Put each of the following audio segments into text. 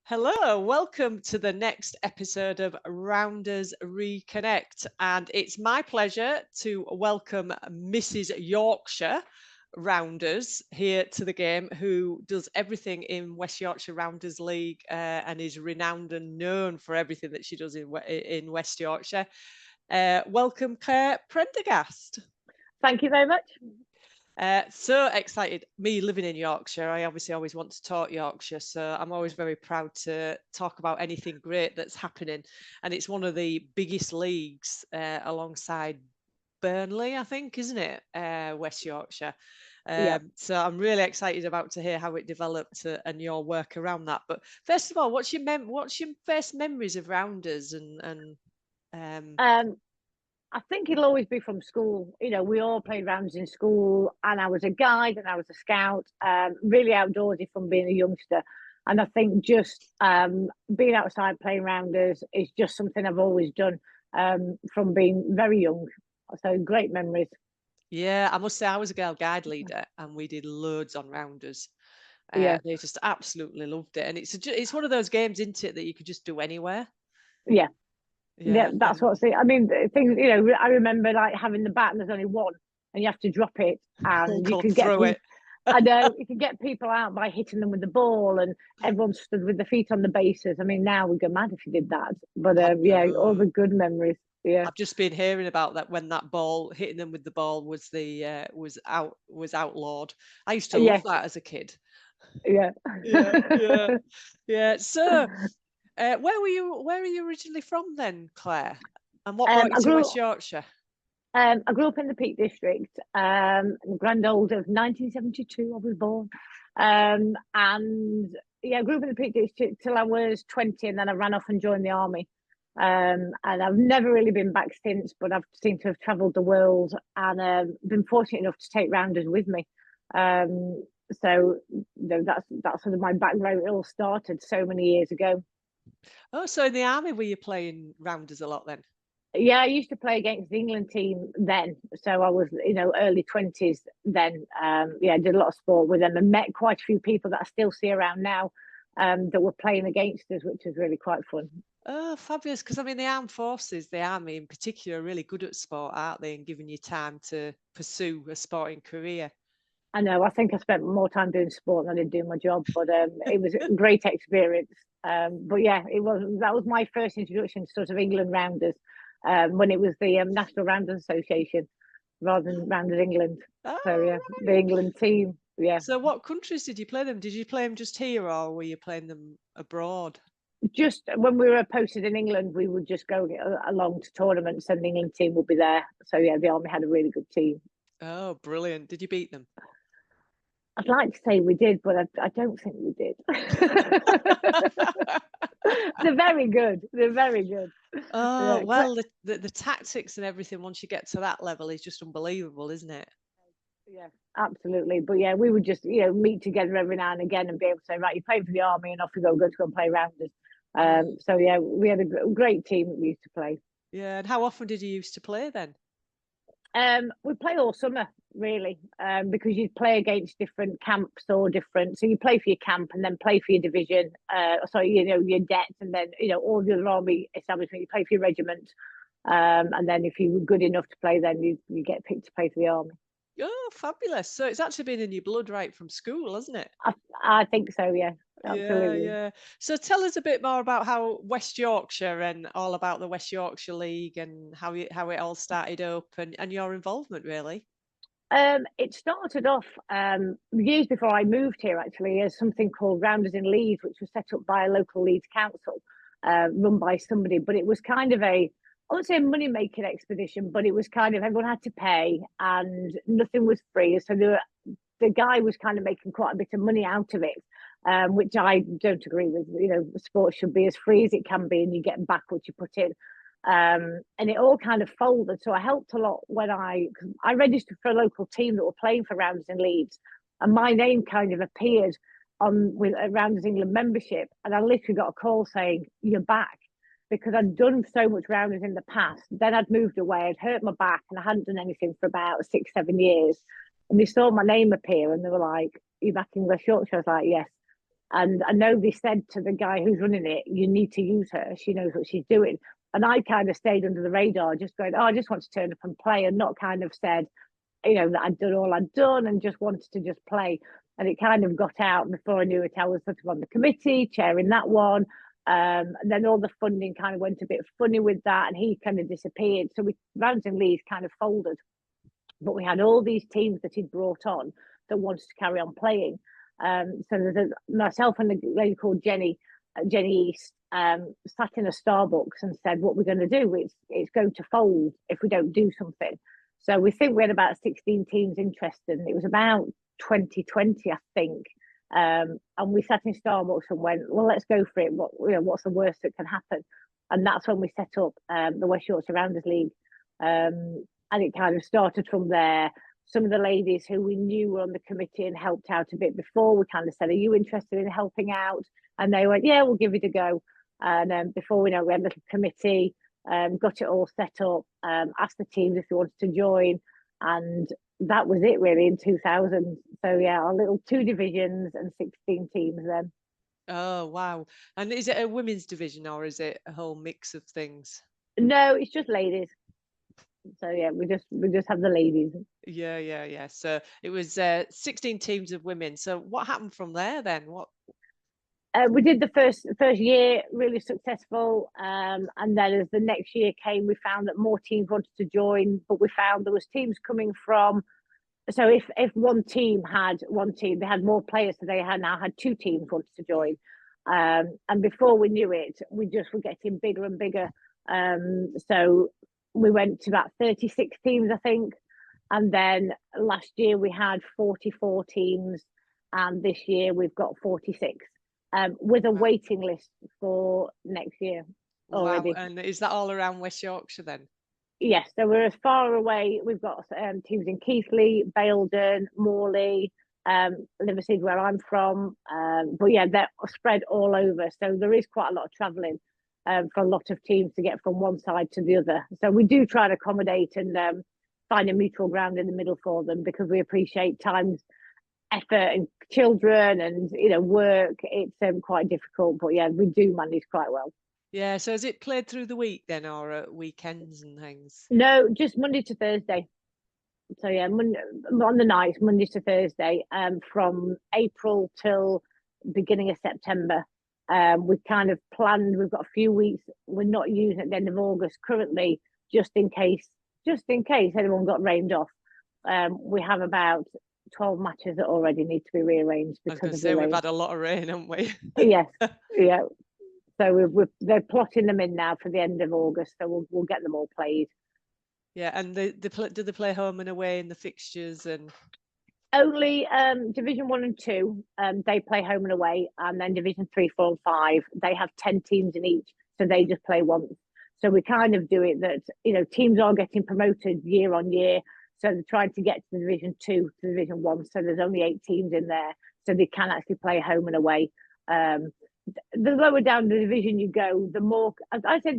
Hello, welcome to the next episode of Rounders Reconnect. And it's my pleasure to welcome Mrs. Yorkshire Rounders here to the game, who does everything in West Yorkshire Rounders League and is renowned and known for everything that she does in West Yorkshire. Welcome, Claire Prendergast. Thank you very much. So excited. Me living in Yorkshire, I obviously always want to talk Yorkshire, so I'm always very proud to talk about anything great that's happening. And it's one of the biggest leagues alongside Burnley, I think, isn't it? West Yorkshire. Yeah. So I'm really excited about to hear how it developed and your work around that. But first of all, what's your first memories of Rounders um, Um, I think it'll always be from school. We all played rounds in school, and I was a guide and I was a scout, really outdoorsy from being a youngster. And I think just being outside playing rounders is just something I've always done from being very young. So great memories. Yeah, I must say I was a girl guide leader and we did loads on rounders. Yeah, They just absolutely loved it, and it's one of those games, isn't it, that you could just do anywhere. yeah, yeah. Yeah, That's what's it. I mean, things. I remember like having the bat and there's only one, and you have to drop it, and you Uncle could get throw people. it. I know you can get people out by hitting them with the ball, and everyone stood with their feet on the bases. I mean, now we go mad if you did that. But I yeah, all know. the good memories. Yeah, I've just been hearing about that when that ball hitting them with the ball was outlawed. I used to love yes, that as a kid. yeah. Yeah, yeah, yeah. So, where are you originally from then, Claire? And what brought you I to grew. West Yorkshire? I grew up in the Peak District. Grand old of 1972. I was born, and yeah, I grew up in the Peak District till I was 20, and then I ran off and joined the army. And I've never really been back since, but I've seemed to have travelled the world and been fortunate enough to take rounders with me. So that's sort of my background. It all started so many years ago. Oh, so in the army were you playing rounders a lot then? Yeah, I used to play against the England team then, so I was early 20s then. Yeah, I did a lot of sport with them and met quite a few people that I still see around now, that were playing against us, which was really quite fun. Oh, fabulous. Because I mean, the armed forces, the army in particular, are really good at sport, aren't they? And giving you time to pursue a sporting career. I know. I think I spent more time doing sport than I did doing my job, but it was a great experience. But yeah, that was my first introduction to sort of England rounders, when it was the National Rounders Association rather than Rounders England. So Oh, yeah, the right. England team. Yeah, So what countries did you play them? Did you play them just here or were you playing them abroad? just when we were posted in England, we would just go along to tournaments, and the England team would be there. So yeah, the army had a really good team. Oh, brilliant. Did you beat them? I'd like to say we did, but I don't think we did. They're very good. They're very good. Oh, Yeah, well, the tactics and everything once you get to that level is just unbelievable, isn't it? yeah, absolutely. But yeah, we would just meet together every now and again and be able to say, right, you're playing for the army, and off we go, to go and play rounders. Mm. So yeah, we had a great team that we used to play. Yeah, and how often did you used to play then? We play all summer really, because you play against different camps or different. So you play for your camp and then play for your division. Sorry, your det, and then all the other army establishment. You play for your regiment, and then if you were good enough to play, then you get picked to play for the army. Oh, fabulous. So it's actually been in your blood right from school, hasn't it? I, I think so. Yeah, Yeah, absolutely. yeah. So tell us a bit more about how West Yorkshire and all about the West Yorkshire League and how it all started up and your involvement really. It started off years before I moved here, actually, as something called Rounders in Leeds, which was set up by a local Leeds council, run by somebody. But it was kind of I wouldn't say a money making expedition, but it was kind of everyone had to pay and nothing was free. So the guy was kind of making quite a bit of money out of it, which I don't agree with. Sports should be as free as it can be, and you get back what you put in. And it all kind of folded. So I helped a lot when I registered for a local team that were playing for Rounders in Leeds, and my name kind of appeared on with a Rounders England membership, and I literally got a call saying you're back, because I'd done so much Rounders in the past. Then I'd moved away, I'd hurt my back, and I hadn't done anything for about 6-7 years. And they saw my name appear, and they were like, "Are you back in West Yorkshire?" I was like, "Yes." And I know they said to the guy who's running it, you need to use her. She knows what she's doing. And I kind of stayed under the radar, just going, oh, I just want to turn up and play, and not kind of said, that I'd done all I'd done and just wanted to just play. And it kind of got out before I knew it. I was sort of on the committee, chairing that one. And then all the funding kind of went a bit funny with that, and he kind of disappeared. So Rounders League kind of folded. But we had all these teams that he'd brought on that wanted to carry on playing. So there's myself and a lady called Jenny East, sat in a Starbucks and said, what we're going to do, it's going to fold if we don't do something. So we think we had about 16 teams interested, and it was about 2020, I think. And we sat in Starbucks and went, well, let's go for it. What's the worst that can happen? And that's when we set up the West Yorkshire Rounders League. And it kind of started from there. Some of the ladies who we knew were on the committee and helped out a bit before, we kind of said, are you interested in helping out? And they went, yeah, we'll give it a go. And before we know, we had a little committee, got it all set up, asked the teams if they wanted to join. And that was it really in 2000. So yeah, our little 2 divisions and 16 teams then. Oh, wow. And is it a women's division, or is it a whole mix of things? No, it's just ladies. So yeah, we just have the ladies. Yeah. So it was 16 teams of women. So what happened from there then? We did the first year really successful, and then as the next year came, we found that more teams wanted to join, but we found there was teams coming from. So if one team, they had more players, so they now had 2 teams wanted to join, and before we knew it, we just were getting bigger and bigger. So we went to about 36 teams, I think, and then last year we had 44 teams, and this year we've got 46. With a waiting list for next year already. Wow. And is that all around West Yorkshire then? Yes, so we're as far away. We've got teams in Keighley, Baildon, Morley, Liverseed, where I'm from. But yeah, they're spread all over. So there is quite a lot of travelling for a lot of teams to get from one side to the other. So we do try to accommodate and find a mutual ground in the middle for them, because we appreciate times, effort, and children and work. It's quite difficult, but yeah, we do manage quite well. Yeah. So is it played through the week then, or at weekends and things? No, just Monday to Thursday. So yeah, on the nights, Monday to Thursday, from April till beginning of September. We kind of planned. We've got a few weeks. We're not using at the end of August currently, just in case anyone got rained off. We have about 12 matches that already need to be rearranged because of the rain. We've had a lot of rain, haven't we? Yes, yeah. So they're plotting them in now for the end of August. So we'll get them all played. Yeah, and do they play home and away in the fixtures? And only Division 1 and 2, they play home and away, and then Division 3, 4, and 5, they have 10 teams in each, so they just play once. So we kind of do it that teams are getting promoted year on year, so they're trying to get to Division 2 to Division 1. So there's only 8 teams in there, so they can actually play home and away. The lower down the division you go, the more, I say,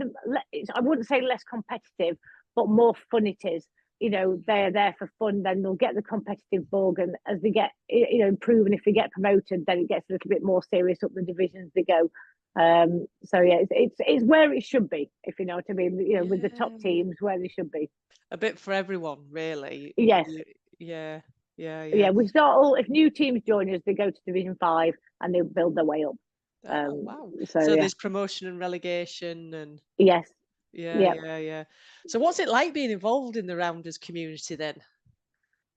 I wouldn't say less competitive, but more fun it is. They're there for fun. Then they'll get the competitive bug, and as they get improve, and if they get promoted, then it gets a little bit more serious up the divisions they go. So yeah, it's where it should be, if you know what I mean. With the top teams where they should be. A bit for everyone, really. Yes. Yeah. We start all. If new teams join us, they go to Division 5 and they build their way up. Wow. So there's promotion and relegation and. Yes. Yeah. So what's it like being involved in the Rounders community then?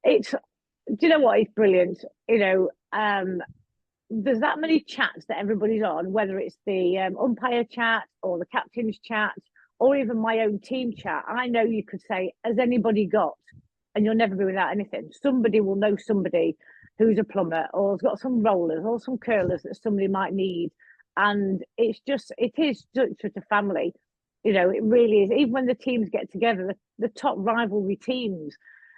Do you know what? It's brilliant. There's that many chats that everybody's on, whether it's the umpire chat or the captain's chat or even my own team chat. I know you could say, has anybody got? And you'll never be without anything. Somebody will know somebody who's a plumber or has got some rollers or some curlers that somebody might need. And it is such a family. It really is. Even when the teams get together, the top rivalry teams,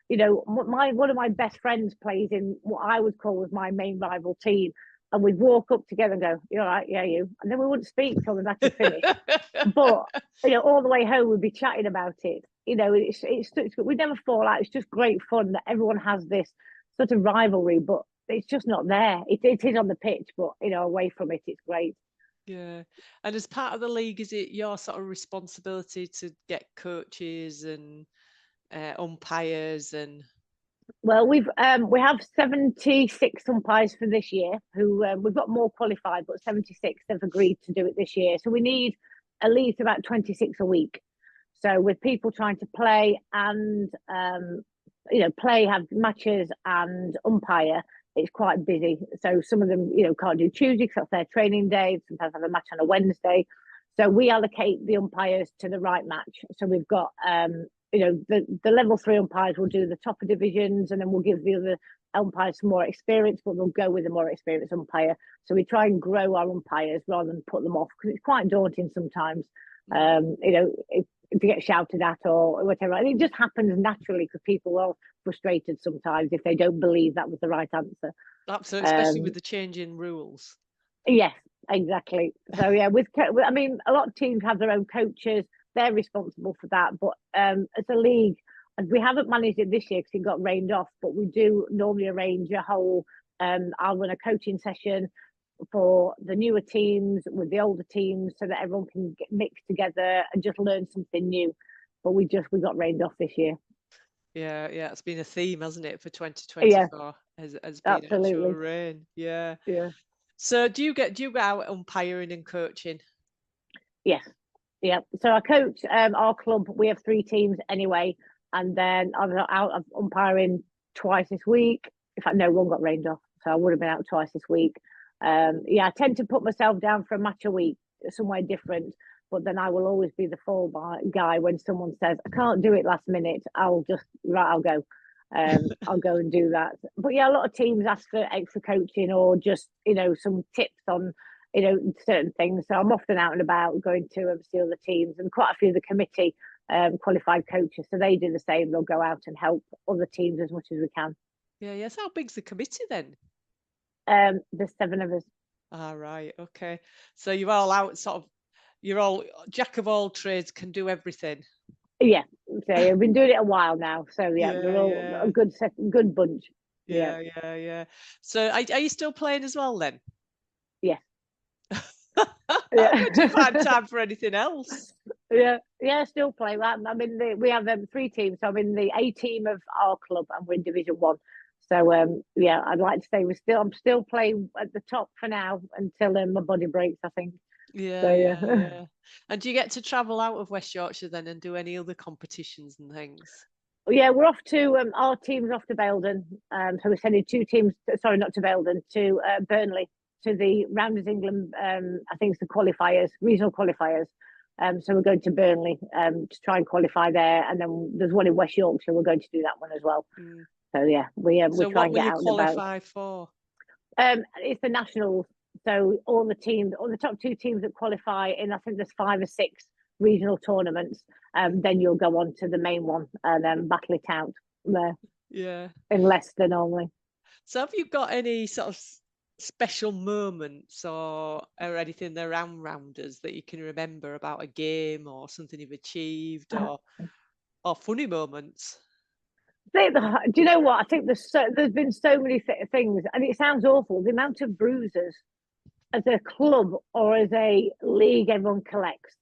one of my best friends plays in what I would call was my main rival team. And we'd walk up together and go, "You're right, yeah, you." And then we wouldn't speak till the match was finished. But all the way home we'd be chatting about it. It's we never fall out. It's just great fun that everyone has this sort of rivalry, but it's just not there. It is on the pitch, but away from it, it's great. Yeah. And as part of the league, is it your sort of responsibility to get coaches and umpires and? Well, we have 76 umpires for this year. Who we've got more qualified, but 76 have agreed to do it this year. So we need at least about 26 a week. So with people trying to play and play, have matches and umpire, it's quite busy. So some of them can't do Tuesday because that's their training day. Sometimes have a match on a Wednesday. So we allocate the umpires to the right match. So we've got the level 3 umpires will do the top of divisions, and then we'll give the other umpires some more experience, but they'll go with a more experienced umpire. So we try and grow our umpires rather than put them off, because it's quite daunting sometimes. If you get shouted at or whatever, and it just happens naturally because people are frustrated sometimes if they don't believe that was the right answer. Absolutely, especially with the changing rules. Yes, exactly. So yeah, I mean, a lot of teams have their own coaches. They're responsible for that. But as a league, and we haven't managed it this year because it got rained off, but we do normally arrange a whole, I'll run a coaching session for the newer teams with the older teams so that everyone can get mixed together and just learn something new. But we got rained off this year. Yeah, it's been a theme, hasn't it, for 2024? Yeah, has been absolutely. actual rain. Yeah. Yeah. So do you go out umpiring and coaching? Yes. Yeah. So I coach our club. We have 3 teams anyway, and then I'm out of umpiring twice this week. In fact, no, one got rained off, so I would have been out twice this week. I tend to put myself down for a match a week, somewhere different. But then I will always be the fall guy when someone says I can't do it last minute. I'll go. I'll go and do that. But yeah, a lot of teams ask for extra coaching or just some tips on certain things. So I'm often out and about going to see other teams, and quite a few of the committee qualified coaches. So they do the same. They'll go out and help other teams as much as we can. Yeah, yes. How big's the committee then? There's 7 of us. Ah, right. Okay. So you're all out you're all jack of all trades, can do everything. Yeah. So I've been doing it a while now. So yeah, Yeah, we're all a good bunch. Yeah. So are you still playing as well then? Yeah. How could you find time for anything else? Yeah, still play that. I'm in we have 3 teams. So I'm in the A team of our club, and we're in Division 1. So I'd like to say I'm still playing at the top for now until my body breaks, I think. Yeah. And do you get to travel out of West Yorkshire then and do any other competitions and things? Yeah, we're off to our team's off to Belden. So we're sending 2 teams. Sorry, not to Belden, to Burnley, to the Rounders England. I think it's the qualifiers, regional qualifiers. So we're going to Burnley to try and qualify there, and then there's one in West Yorkshire. We're going to do that one as well. So yeah, we try and get out and about. So what will you qualify for? It's the nationals. So all the top 2 teams that qualify in, I think there's 5 or 6 regional tournaments. Then you'll go on to the main one and then battle it out there. Yeah. In Leicester normally. So have you got any sort of special moments or anything around Rounders that you can remember about a game or something you've achieved or funny moments? Do you know what? I think there's been so many things, and it sounds awful. The amount of bruises as a club or as a league everyone collects.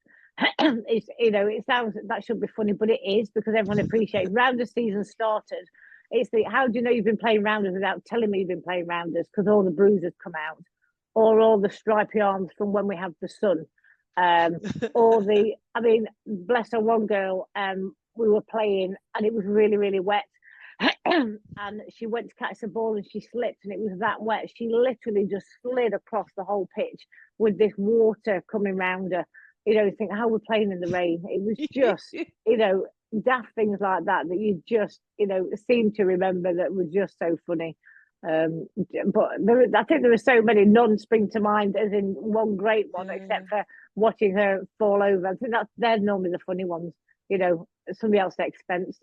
It sounds that should be funny, but it is, because everyone appreciates Rounders season started. It's how do you know you've been playing Rounders without telling me you've been playing Rounders? Because all the bruises come out, or all the stripy arms from when we have the sun, bless her, one girl, we were playing and it was really, really wet. And she went to catch the ball and she slipped, and it was that wet. She literally just slid across the whole pitch with this water coming round her. You think, how we're playing in the rain. It was just, daft things like that you just, seem to remember that were just so funny. But I think there are so many none spring to mind as in one great one, except for watching her fall over. I think they're normally the funny ones, somebody else's expense.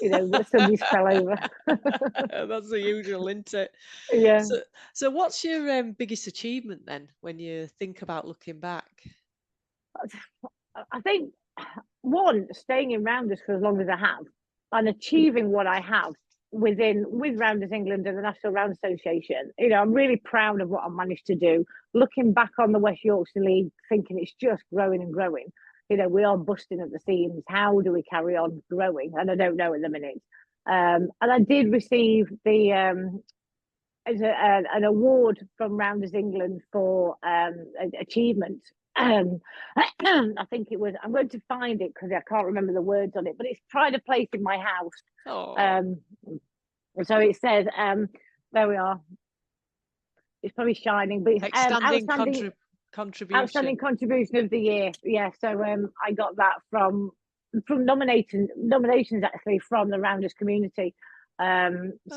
Somebody's fell over. That's the usual, isn't it? Yeah. So what's your biggest achievement then when you think about looking back? I think one, staying in Rounders for as long as I have and achieving what I have with Rounders England and the National Round Association. I'm really proud of what I managed to do. Looking back on the West Yorkshire League, thinking it's just growing and growing. We are busting at the seams. How do we carry on growing? And I don't know at the minute. And I did receive the an award from Rounders England for achievement. I think it was. I'm going to find it because I can't remember the words on it, but it's pride of place in my house. Oh. So it says, there we are. It's probably shining, but it's outstanding contribution. Outstanding contribution of the year. Yeah. So I got that from nominations actually from the Rounders community. So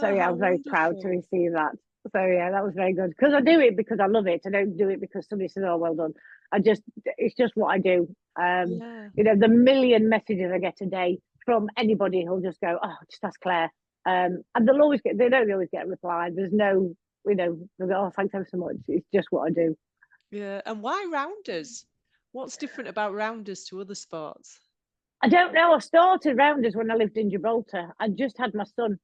yeah, I'm very proud to receive that. So yeah, that was very good because I do it because I love it. I don't do it because somebody says, "Oh, well done." It's just what I do. The million messages I get a day from anybody who'll just go, "Oh, just ask Claire," and they don't always get a reply. There's no, they go, "Oh, thanks ever so much." It's just what I do. Yeah, and why Rounders? What's different about Rounders to other sports? I don't know. I started Rounders when I lived in Gibraltar. I just had my son,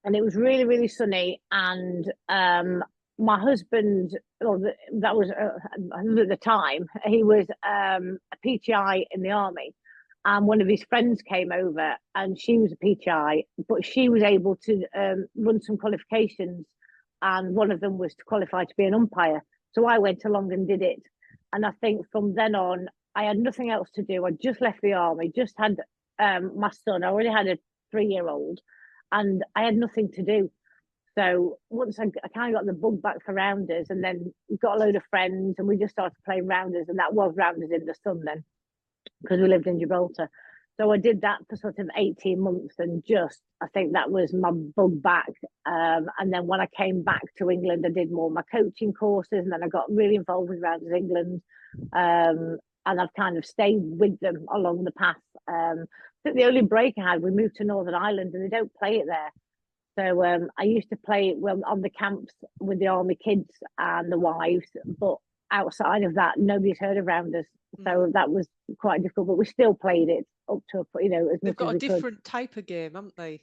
and it was really, really sunny. And my husband, that was at the time, he was a PTI in the army, and one of his friends came over, and she was a PTI, but she was able to run some qualifications, and one of them was to qualify to be an umpire. So I went along and did it, and I think from then on, I had nothing else to do. I just left the army, just had my son. I already had a 3-year-old, and I had nothing to do. So once I kind of got the bug back for Rounders, and then got a load of friends, and we just started playing Rounders, and that was Rounders in the Sun then, because we lived in Gibraltar. So I did that for sort of 18 months, and I think that was my bug back. And then when I came back to England, I did more of my coaching courses, and then I got really involved with Rounders England. And I've kind of stayed with them along the path. I think the only break I had, we moved to Northern Ireland, and they don't play it there. So I used to play it on the camps with the army kids and the wives, but outside of that, nobody's heard of Rounders. So that was quite difficult, but we still played it up to, as They've much got as a different type of game, haven't they?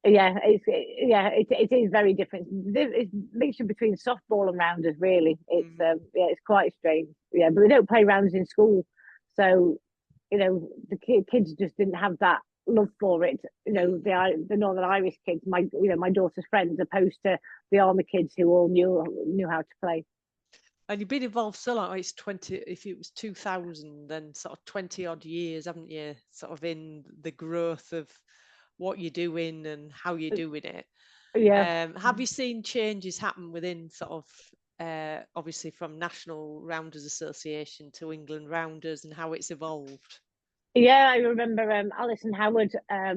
Yeah, it is very different. It's a mixture between softball and Rounders, really. It's quite strange. Yeah, but we don't play Rounders in school, so the kids just didn't have that love for it. The Northern Irish kids, my daughter's friends, opposed to the army kids who all knew how to play. And you've been involved so long. It's 20. If it was 2000, then sort of 20 odd years, haven't you? Sort of in the growth of what you're doing and how you're doing it. Yeah. Have you seen changes happen within sort of obviously from National Rounders Association to England Rounders, and how it's evolved? Yeah, I remember Alison Howard, I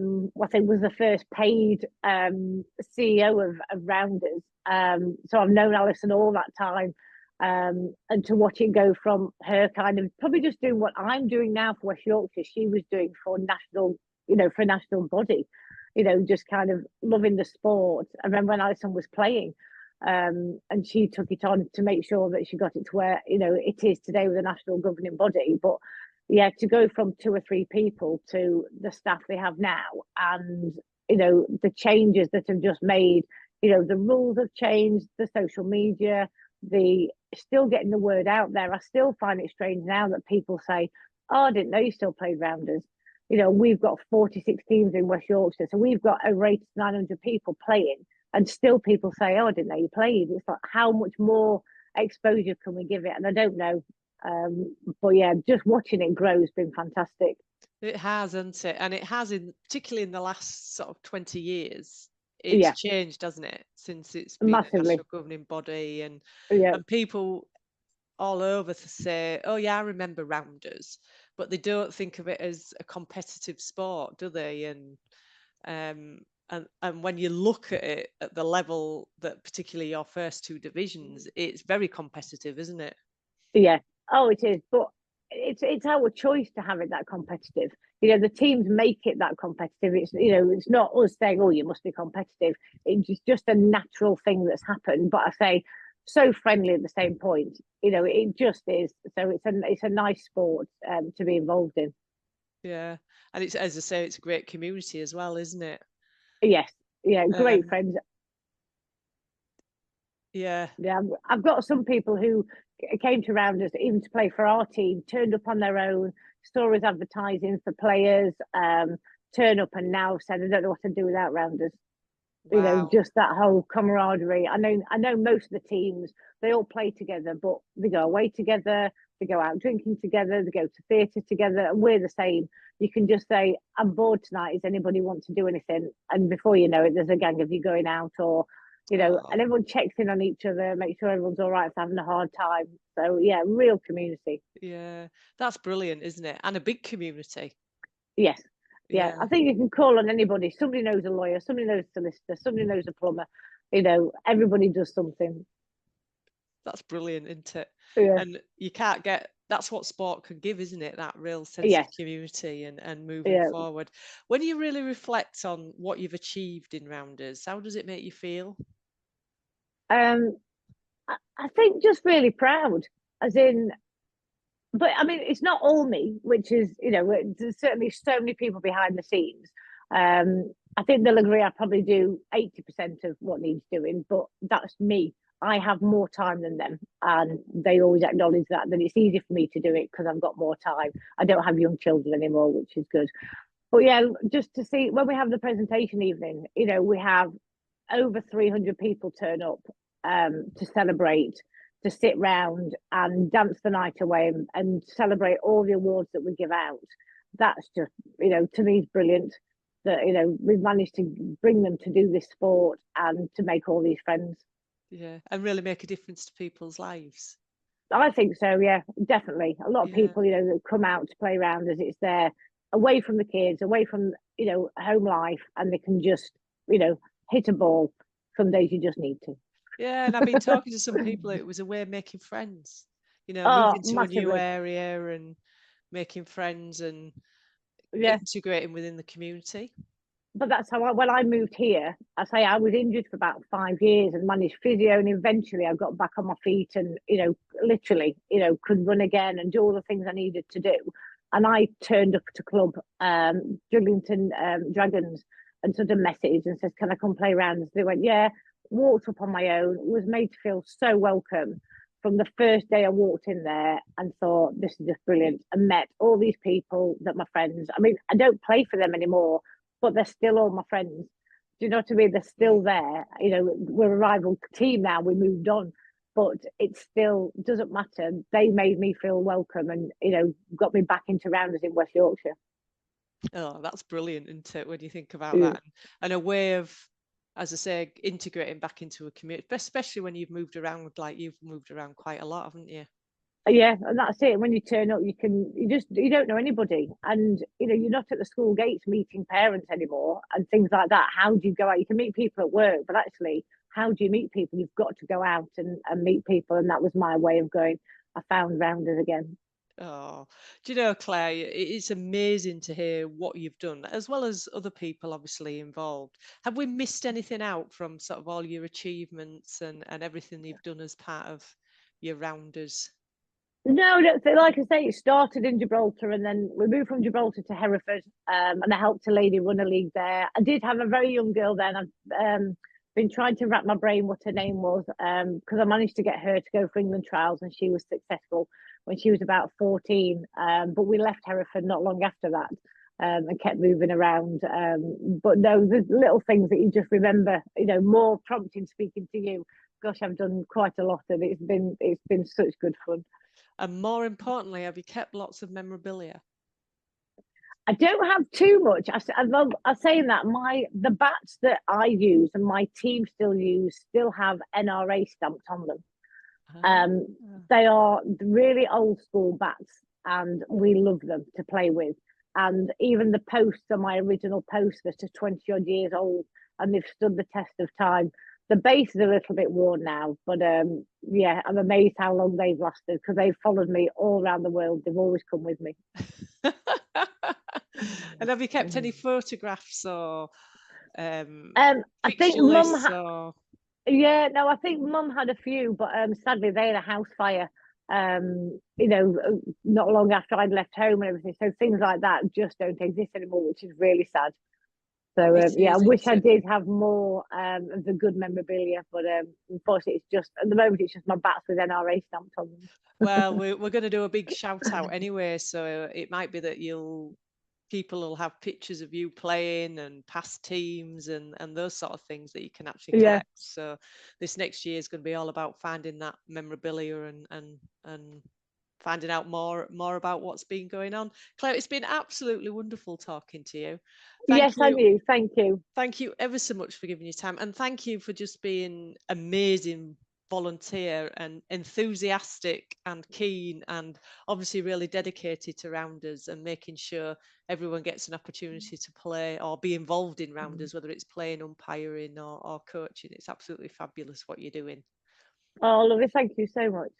think was the first paid CEO of Rounders. So I've known Alison all that time. And to watch it go from her kind of probably just doing what I'm doing now for West Yorkshire, she was doing for national, for a national body, just kind of loving the sport. I remember when Alison was playing, and she took it on to make sure that she got it to where, it is today with a national governing body. But yeah, to go from 2 or 3 people to the staff they have now, and the changes that have just made, the rules have changed, the social media, the still getting the word out there. I still find it strange now that people say, "Oh, I didn't know you still played Rounders." We've got 46 teams in West Yorkshire, so we've got over 900 people playing, and still people say, "Oh, I didn't know you played." It's like, how much more exposure can we give it? And I don't know. But yeah, just watching it grow has been fantastic. It has, hasn't it? And it has, particularly in the last sort of 20 years, it's changed, hasn't it? Since it's been a national governing body, and people all over to say, "Oh yeah, I remember Rounders," but they don't think of it as a competitive sport, do they? And when you look at it at the level that, particularly your first 2 divisions, it's very competitive, isn't it? Yeah. Oh, it is. But it's our choice to have it that competitive. The teams make it that competitive. It's not us saying, "Oh, you must be competitive." It's just a natural thing that's happened. But I say, so friendly at the same point. It just is. So it's a nice sport to be involved in. Yeah, and it's, as I say, it's a great community as well, isn't it? Yes. Great friends. Yeah. I've got some people who came to Rounders even to play for our team, turned up on their own, saw us advertising for players, turn up and now said, I don't know what to do without Rounders. Wow. Just that whole camaraderie. I know most of the teams, they all play together, but they go away together, they go out drinking together, they go to theatre together, and we're the same. You can just say, I'm bored tonight, does anybody want to do anything? And before you know it, there's a gang of you going out, or and everyone checks in on each other, make sure everyone's all right for having a hard time. So yeah, real community. Yeah, that's brilliant, isn't it? And a big community. Yes. Yeah, Yeah, I think you can call on anybody. Somebody knows a lawyer, somebody knows a solicitor, somebody knows a plumber. Everybody does something. that's brilliant, isn't it? Yeah. And you can't get, that's what sport can give, isn't it? That real sense of Yes. community and moving Yeah. forward. When you really reflect on what you've achieved in Rounders, how does it make you feel? I think just really proud, as in, but I mean, it's not all me, which is, there's certainly so many people behind the scenes. I think they'll agree I probably do 80% of what needs doing, but that's me. I have more time than them, and they always acknowledge that it's easy for me to do it because I've got more time. I don't have young children anymore, which is good. But yeah, just to see when we have the presentation evening, we have over 300 people turn up to celebrate, to sit round and dance the night away and celebrate all the awards that we give out. That's just, to me, is brilliant that, we've managed to bring them to do this sport and to make all these friends. Yeah, and really make a difference to people's lives. I think so, yeah, definitely. A lot of Yeah. people, that come out to play Rounders, it's there away from the kids, away from, home life, and they can just, hit a ball. Some days you just need to. Yeah, and I've been talking to some people, it was a way of making friends, Oh, moving to a new massively. area and making friends and Yeah. integrating within the community. But that's how when I moved here, I was injured for about 5 years and managed physio, and eventually I got back on my feet and, literally, could run again and do all the things I needed to do. And I turned up to club, Juglington Dragons, and sort of messaged and said, can I come play rounds? They went, yeah, walked up on my own, was made to feel so welcome. From the first day I walked in there and thought, this is just brilliant, and met all these people that my friends, I mean, I don't play for them anymore, but they're still all my friends. Do you know what I mean? They're still there. We're a rival team now. We moved on, but it still doesn't matter. They made me feel welcome, and got me back into Rounders in West Yorkshire. Oh, that's brilliant, isn't it, when you think about Yeah. that? And a way of, as I say, integrating back into a community, especially when you've moved around, like you've moved around quite a lot, haven't you? Yeah, and that's it. When you turn up, you don't know anybody, and you're not at the school gates meeting parents anymore and things like that. How do you go out? You can meet people at work, but actually, how do you meet people? You've got to go out and meet people, and that was my way of going. I found Rounders again. Oh, do you know, Claire, it's amazing to hear what you've done, as well as other people obviously involved. Have we missed anything out from sort of all your achievements and everything you've done as part of your Rounders? No, like I say, it started in Gibraltar, and then we moved from Gibraltar to Hereford, and I helped a lady run a league there. I did have a very young girl then. I've been trying to wrap my brain what her name was, because I managed to get her to go for England trials, and she was successful when she was about 14. But we left Hereford not long after that, and kept moving around. But no, there's little things that you just remember. More prompting speaking to you. Gosh, I've done quite a lot, and it's been such good fun. And more importantly, have you kept lots of memorabilia? I don't have too much. I'm saying that the bats that I use and my team still use still have NRA stamped on them. Ah, They are really old school bats, and we love them to play with. And even the posts are my original posts that are 20 odd years old, and they've stood the test of time. The base is a little bit worn now, but yeah, I'm amazed how long they've lasted because they've followed me all around the world. They've always come with me. And have you kept any photographs or I think fixture lists or? yeah, no, I think Mum had a few, but sadly they had a house fire. Not long after I'd left home and everything. So things like that just don't exist anymore, which is really sad. So It yeah, I is, wish isn't I it? did have more of the good memorabilia, but unfortunately, it's just at the moment it's just my bats with NRA stamped on them. Well, we're going to do a big shout out anyway, so it might be that people will have pictures of you playing and past teams and those sort of things that you can actually Yeah. collect. So this next year is going to be all about finding that memorabilia and finding out more about what's been going on. Claire, it's been absolutely wonderful talking to you. Thank Yes, I you. knew. Thank you. Thank you ever so much for giving your time, and thank you for just being amazing volunteer and enthusiastic and keen and obviously really dedicated to rounders and making sure everyone gets an opportunity to play or be involved in rounders, whether it's playing, umpiring or coaching. It's absolutely fabulous what you're doing. Oh, lovely. Thank you so much.